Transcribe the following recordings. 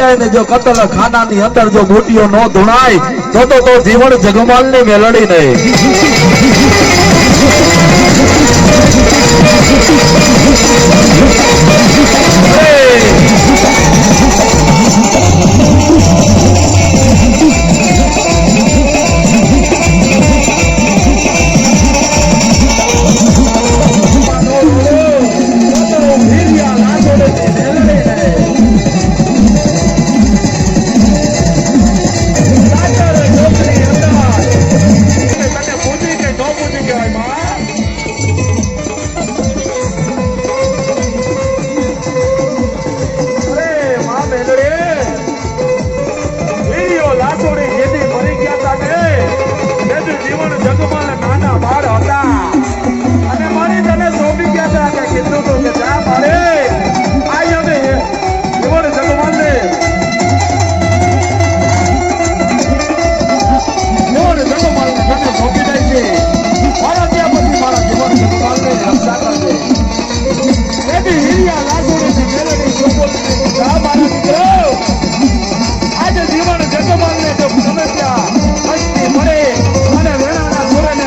જાય ને જો કતલ ખાનાની અંદર જો મોટીઓ ન ધૂણાય તો જીવન જગમાલની મેલડી નહીં. આજે જીવન જગમાલને જો સમસ્યા મસ્તી મળે અને વેણાના સુરને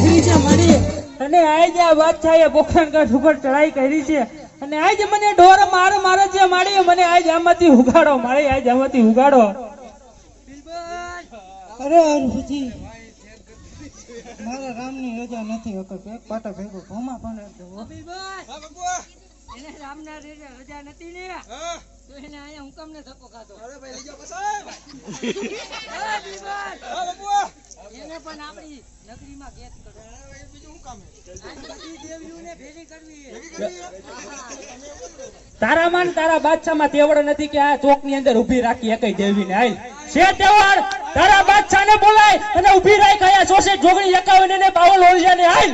દીકરી છે મારી અને આજ આ બાદશાહે પોખરણગઢ ઉપર ચડાઈ કરી છે અને આજ મને ઢોર મારે છે મારી મને આજ આમાંથી ઉગાડો મારી આજ આમાંથી ઉગાડો અરે અરુજી મારા રામની રજા નથી વખત એક પાટા ભેગો ભોમા પણ એને રામના રજા નથી ને તો એને અહીંયા હુકમ ને ધક્કો ખાધો અરે ભાઈ લઈ જાઓ એને પણ આપણી નગરીમાં ગેત કરો બીજું હું કામ હે બધી દેવીઓને ભેગી કરવી તારામાં તારા બાદશાહમાં તેવડ નથી કે આ ચોક ની અંદર ઊભી રાખી એકઈ દેવીને હાલ છે તેવડ તારા બાદશાહને બોલાય અને ઊભી રાખ આયા સોસે જોગણી 51 ને પાવલ ઓળિયાને હાલ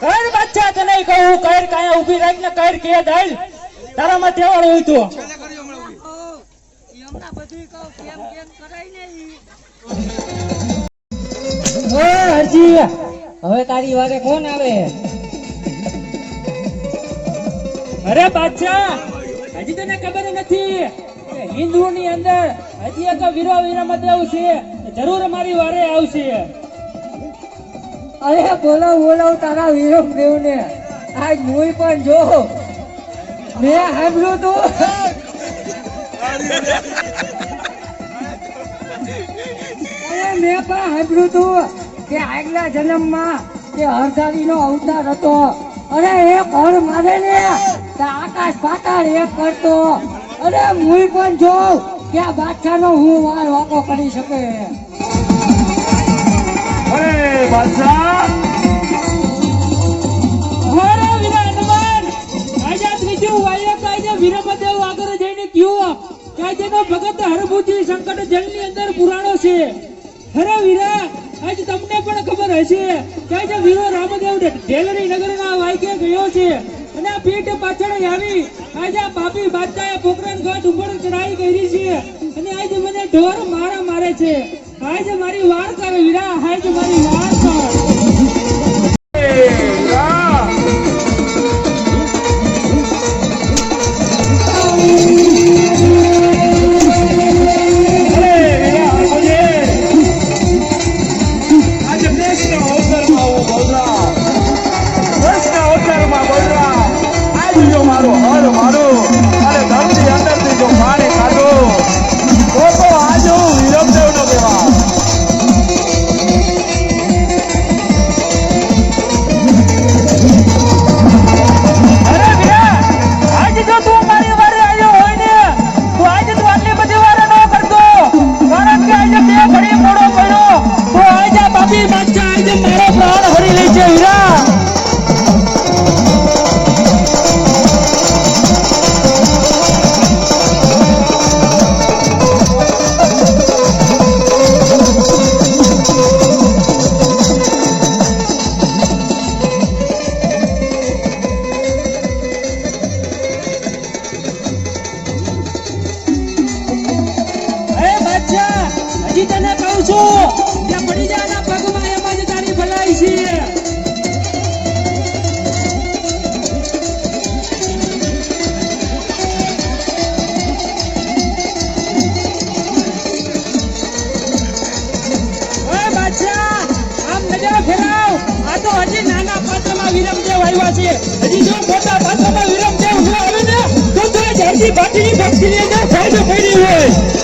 કર બાદશાહ તને કહું કર કાયા ઊભી રાખ ને કર કે દાલ તારામાં તેવડ હોય તો હમણાં બધું કહું કેમ કેમ કરાય ને ઓ હરજી હવે તારી વારે કોણ આવે અરે બાદશાહ હજી તને ખબર નથી હિન્દુ ની અંદર હજી એક વીરો વિરમદેવ છે જરૂર મારી વારે આવશે અરે બોલાવ તારા વિરમદેવ ને આજ મુઈ પણ જો મેં સાંભળ્યું તું અરે મેં પણ સાંભળ્યું તું કે આગલા જન્મમાં કે હરધારીનો અવતાર હતો અરે એ ઘર મારે ને તો આકાશ પાતાળ એક કરતો અરે મુઈ પણ જોઉં કે આ બાદશાહનો હું વાર વાકો કરી શકે અરે બાદશાહ અરે વીરા હનુમાન આજા ત્રીજું વાયક આજા વિરમદેવ આગળ જઈને કયો કે આજનો ભગત હરભુજી સંકટ જલની અંદર પુરાણો છે અરે વીરા આજ તમને પણ ખબર હશે કે આજે વીરો રામદેવ ઢેલરી નગરના વાયકે ગયો છે અને આ પીઠ પાછળ આવી આજે આ પાપી બાદશાહે પોખરણગઢ ઉપર ચડાઈ કરી છે અને આજે મને ઢોર મારે છે આજે મારી વાર કર વીરા આજે મારી વાર કર બાટીની ભક્તિની અંદર ફાયદો પડી હોય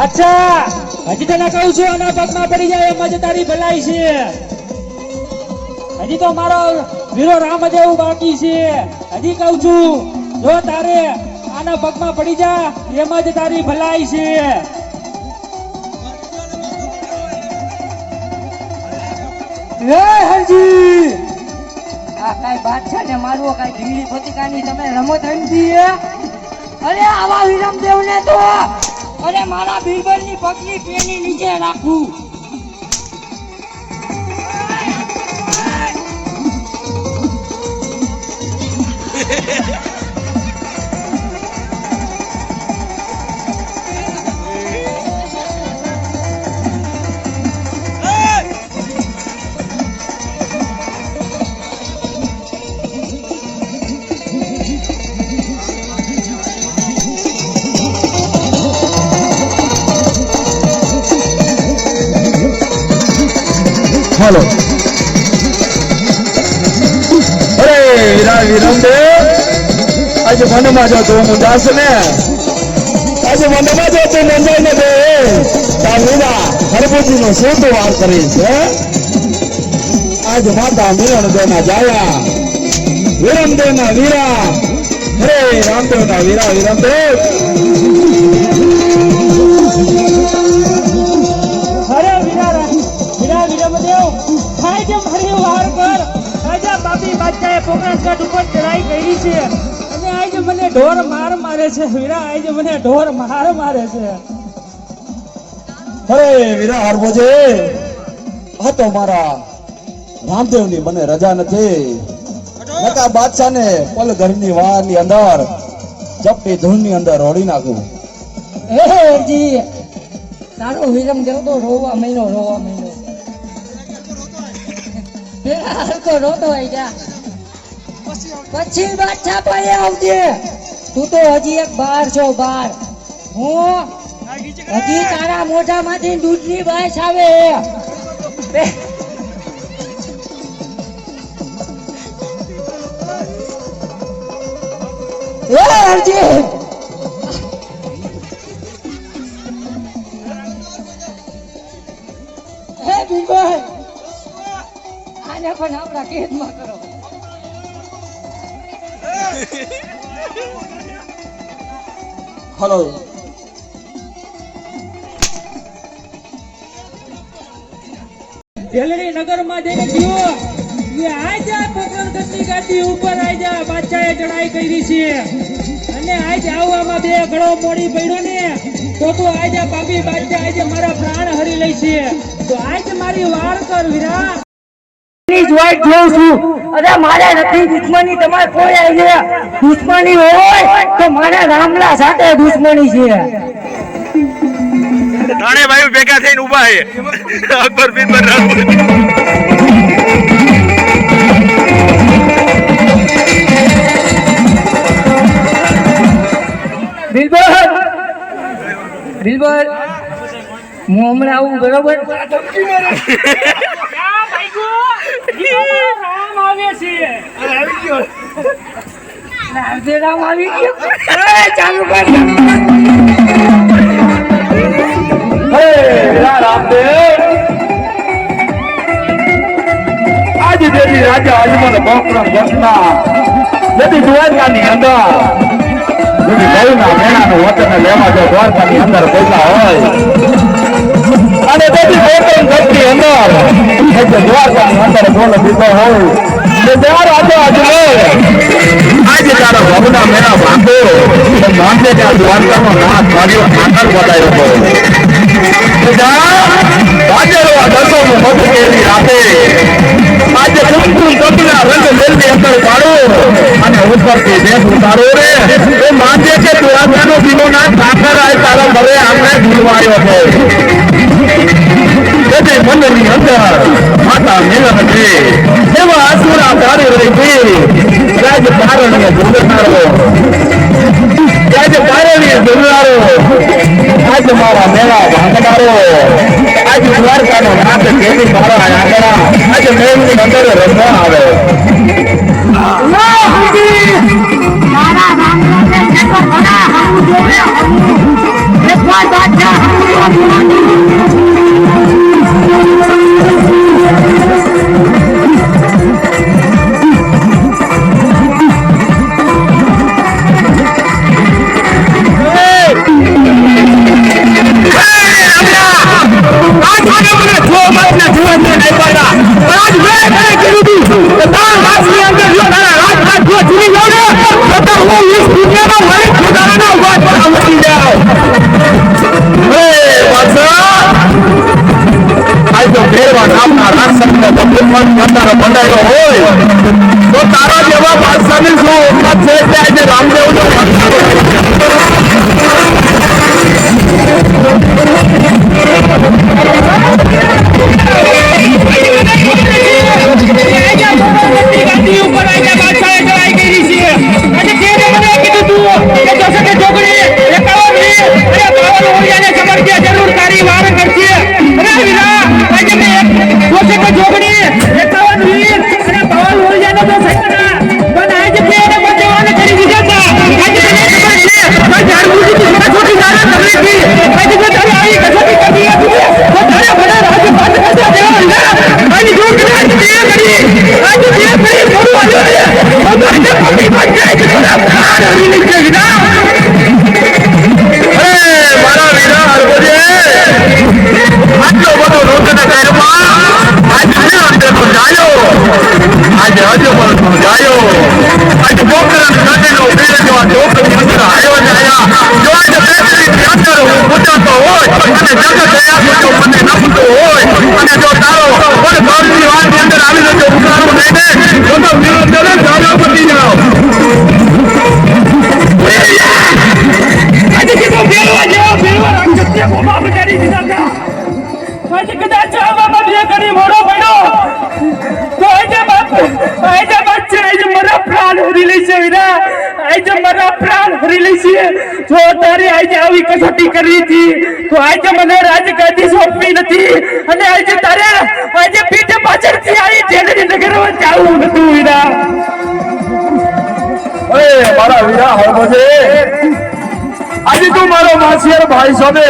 અચ્છા હજી તને કહું છું આના પગમાં પડી જાય એમ જ તારી ભલાઈ છે. હજી તો મારો વીરો રામદેવ બાકી છે. હજી કહું છું જો તારે આના પગમાં પડી જા એમ જ તારી ભલાઈ છે. એ હરજી આ કાઈ બાદશાહ ને મારવો કાઈ ઢીંગલી ફતિકાની તમે રમત રમતી હે? અરે આવા વિરમદેવ ને તો અરે મારા બીરબલ ની પગની પેની નીચે રાખું. હાલો અરે વીરા વિરમદેવ આજે મનમાં જો તું મુંજાશ ને આજે મનમાં જો તું મુંજાઈ ને દે તાર વીરા હરભુજી નો શું તું વાર કરીશ હે? આજ માતા મિલન દેના જાયા વિરમદેવ ના વીરા અરે રામદેવ ના વીરા વિરમદેવ અરે વીરા વિરમદેવ થાય જે મારી વાર કર. આજે બાપી બાદશાહે પોકરાસગઢ ઉપર ચડાઈ કરી છે અને આજે મને ઢોર માર મારે છે. વીરા આજે મને ઢોર માર મારે છે. અરે વીરા હરભુજે આ તો મારા રામદેવ ની મને રજા નથી. નકા બાદશાહ ને પલ ઘરની વાર ની અંદર ચપટી ધૂળ ની અંદર રોડી નાખું. એ હરજી તારો વિરમદેવ તો રોવા મહિનો હરકો રોતો હોય જા. પછી બાદશાહ પાસે આવજે. તું તો હજી એક બાર છો બાર. હું હજી તારા મોઢામાંથી દૂધની વાસ આવે. એ હરજી હે બિલકુલ આને પણ આપણા કેદમાં કરો. હલો બેલડી નગરમાં જઈને ગયો એ આજા પોકરણગઢની ગાદી ઉપર આજા બાદશાહે ચડાઈ કરી છે અને આજ આવવામાં બે ઘડો મોડી પડ્યો ને તો આજા બાપી બાદશાહ આજે મારા પ્રાણ હરી લે છે. તો આજ મારી વાર કર વીરા. ની જ વાટ જોઉં છું. અરે મારે નથી દુશ્મની. તમારે કોઈ આવી દુશ્મની હોય તો મારા રામલા સાથે દુશ્મની છે. ત્રણે ભાઈઓ ભેગા થઈને ઉભા છે અકબર બિરબલ રાજપૂત. બિલબલ હું હમણાં આવું બરોબર. રામ આવે છે. રામ આવી ગયો. ચાલુ કર. હે વીરા રામદેવ આજે દેવી રાજા અજમલ પોકરણ ઘટના જેથી દ્વારકાની અંદર જેથી ગૌના મેળાનું વચન લેવા જો દ્વારકાની અંદર પૈસા હોય અને તેથી પોકરણ ઘટની અંદર દ્વારકાની અંદર બોલ દીધો હોય દ્વાર હતો અજમલ આજે તારા ભગના મેળા ભાંગો માનતે ત્યાં દ્વારકાનો નાથ માર્યો આકાર બતાવ્યો હતો. આજે રાતે આજે કપના રંગ મેળવી અંદર પાડો અને ઉપરથી દેશ ઉતારો રે એ માનજે કે દ્વારકાનો દીનો ના સાકર આય તારા ઘરે આંગણે ભૂલવાયો છે. તેથી મનની અંદર માતા મિલન છે એવા આસુરા તારી રહી રાજ પારણીય જોડનારો રાજ પારણીય જોડનારો આજ મારા મેળા ભાંગનારો આજ દ્વારકાનો નાથ કેવી મારા આંગણા આજ મેળની અંદર રમવા આવે. મારા રામ તો તારા જેવા બાદશાહની શું ઓકાત છે કે આજે રામદેવનો જો તારી આજે આવી કસોટી કરી હતી તો આજે મને રાજગાદી સોંપી નથી અને આજે તારે આજે પીઠે પાછળથી આવી જેલની નગરમાં જાવું નતું વીરા. મારા વીરા હરભજે આજે તું મારો માસિયાર ભાઈ સોને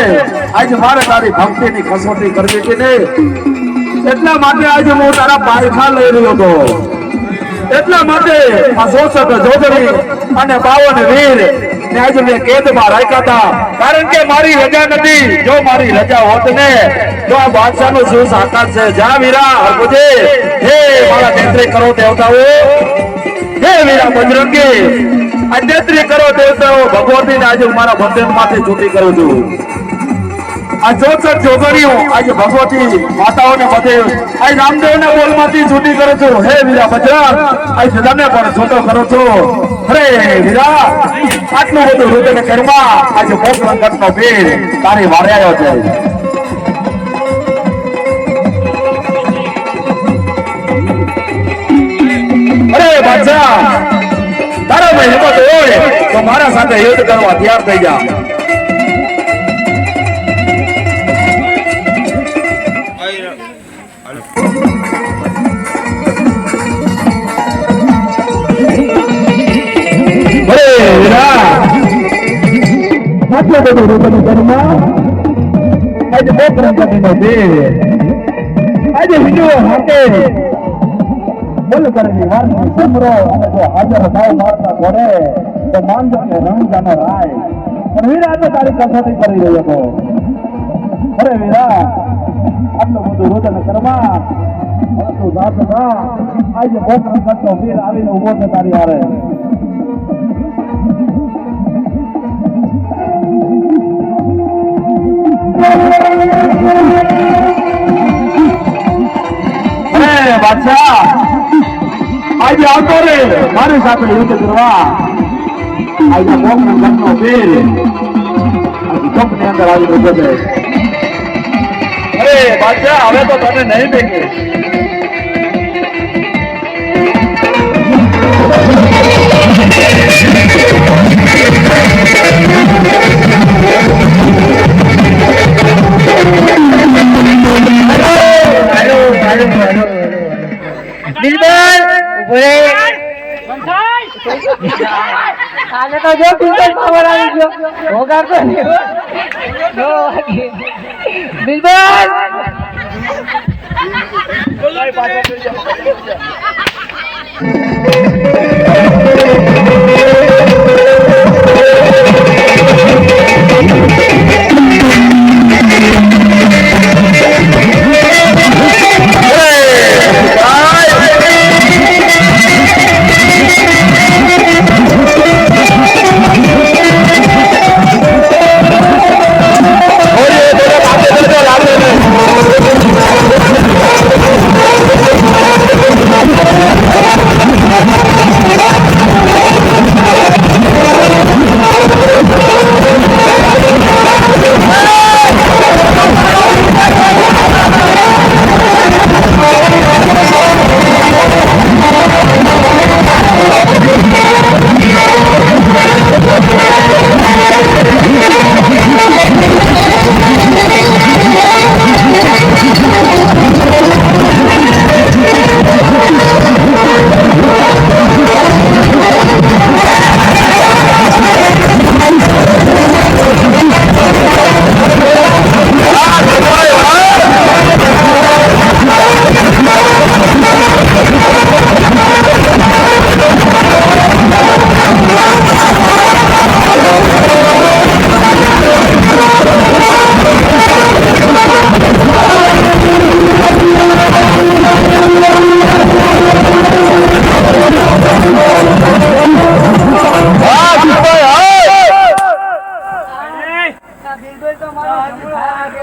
આજે મારે તારી ભક્તિની કસોટી કરવી કે નહીં એટલા માટે આજે હું તારા પાયખા લઈ રહ્યો હતો. એટલા માટે આ 66 જોગણી અને 52 વીર ને આજે મેં કેદમાં રાખ્યા હતા કારણ કે મારી રજા નથી. જો મારી રજા હોત ને તો આ બાદશાહનો શું સાકાર છે. જા વીરા હરભજે હે મારા નેત્રી કરો દેવતાઓ હે વીરા બજરંગી આ નેત્રી કરો દેવતાઓ ભગવતીને આજે હું મારા બંધનમાંથી છૂટી કરું છું. આ 64 જોગણીઓ આજે ભગવતી માતાઓને બધે આ રામદેવના બોલમાંથી છૂટી કરું છું. હે વીરા બજરંગ આજે તમે પણ છૂટો કરો છો. અરે વીરા આટલું બધું હૃદય કર્મા આજે મોકલંકટનો વીર તારી વારે આવ્યો છે. અરે બાદશાહ તારા ભાઈ હિંમત હોય તો મારા સાથે યુદ્ધ કરવા તૈયાર થઈ જા. આટલું બધું રૂપિયાનું કર્મા આજે મોકલંકટનો વીર આજે વિજયો હાથે બોલ કરેલી વારની સમરો અને જો હાજર થાય મારતા ઘોડે તો માનજો કે રણજાનો રાય. પણ વીરા તો તારી કસોટી કરી રહ્યો હતો. અરે વીરા આટલું બધું રોદન કરવા તું જાત ના આજે મોકલંકટનો વીર આવીને ઉભો છે તારી હારે. બાદશાહ આજે આવતો રે મારી સાથે યુદ્ધ કરવા. આજે મોકલંકટનો વીર ચોકની અંદર આવી ઉભો છે. અરે બાદશાહ હવે તો તને નહીં દેખે. આજે તો જો પિંગલ પાવર આવી વગાડતો નહીં હો. નો વાગે. બિલબલ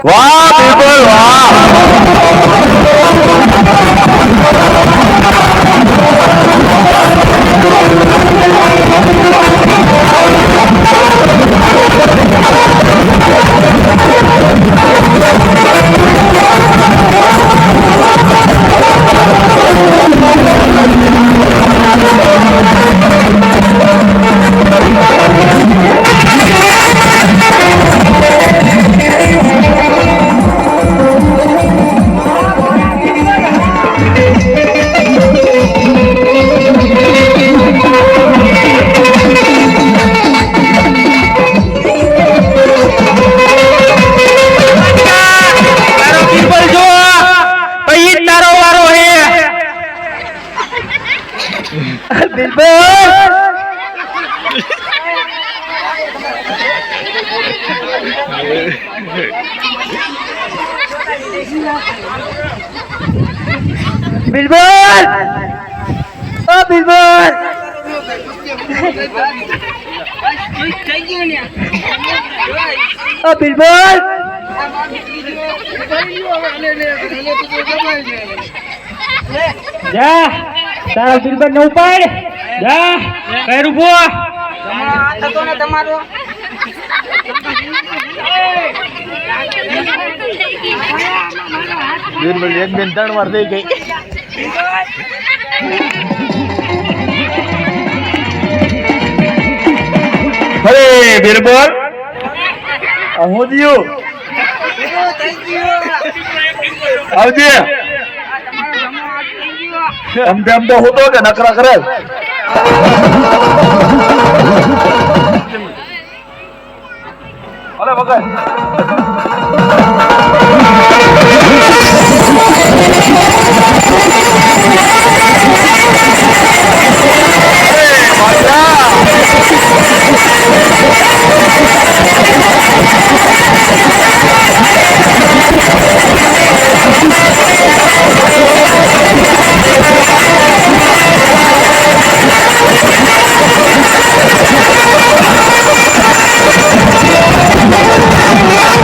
વાહ બિલકુલ વાહ બિલબલ ઓ બિલબલ ઓ બિલબલ જા તારા બિલબલ ને ઉપાડ જા કઈ રૂપો તમારો બીરબલ એક બેન 3 વાર થઈ ગઈ અરે બીરબલ હું દિયો આવજે આમ તો હોતો કે નકરા કરે અરે વગર વાહ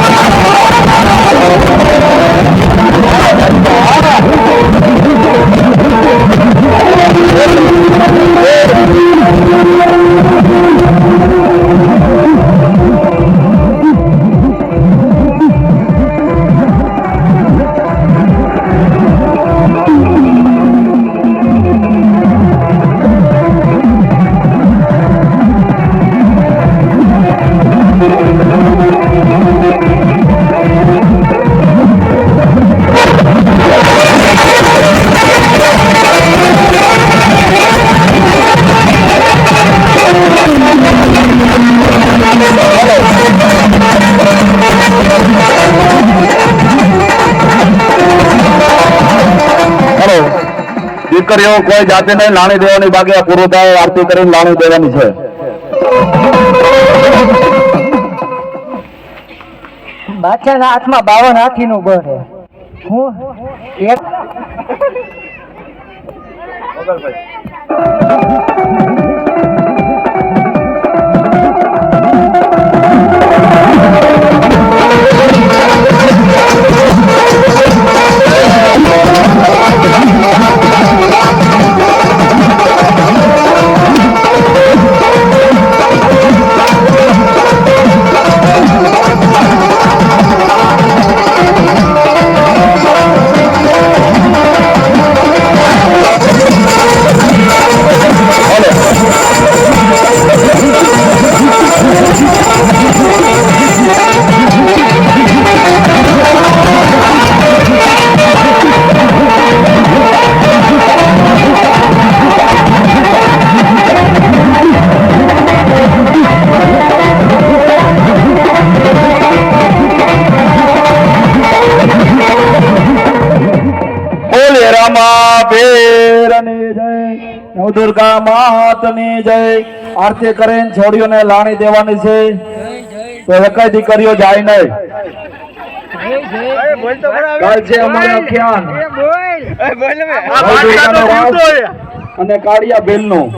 દીકરીઓ કોઈ જાતે નહીં લાણી દેવાની, બાકી આ પૂરું થાય આરતી કરીને લાણી દેવાની છે. બાદશાહના હાથમાં 52 હાથીનું બળ છે. હું એક દુર્ગા માતની જય. આરતી કરીને છોડીઓને લાણી દેવાની છે, તો એકાઈ દીકરીઓ જાય નહીં. કાલ છે અમારે અખ્યાન બોલ અને કાળિયા બેલ નું.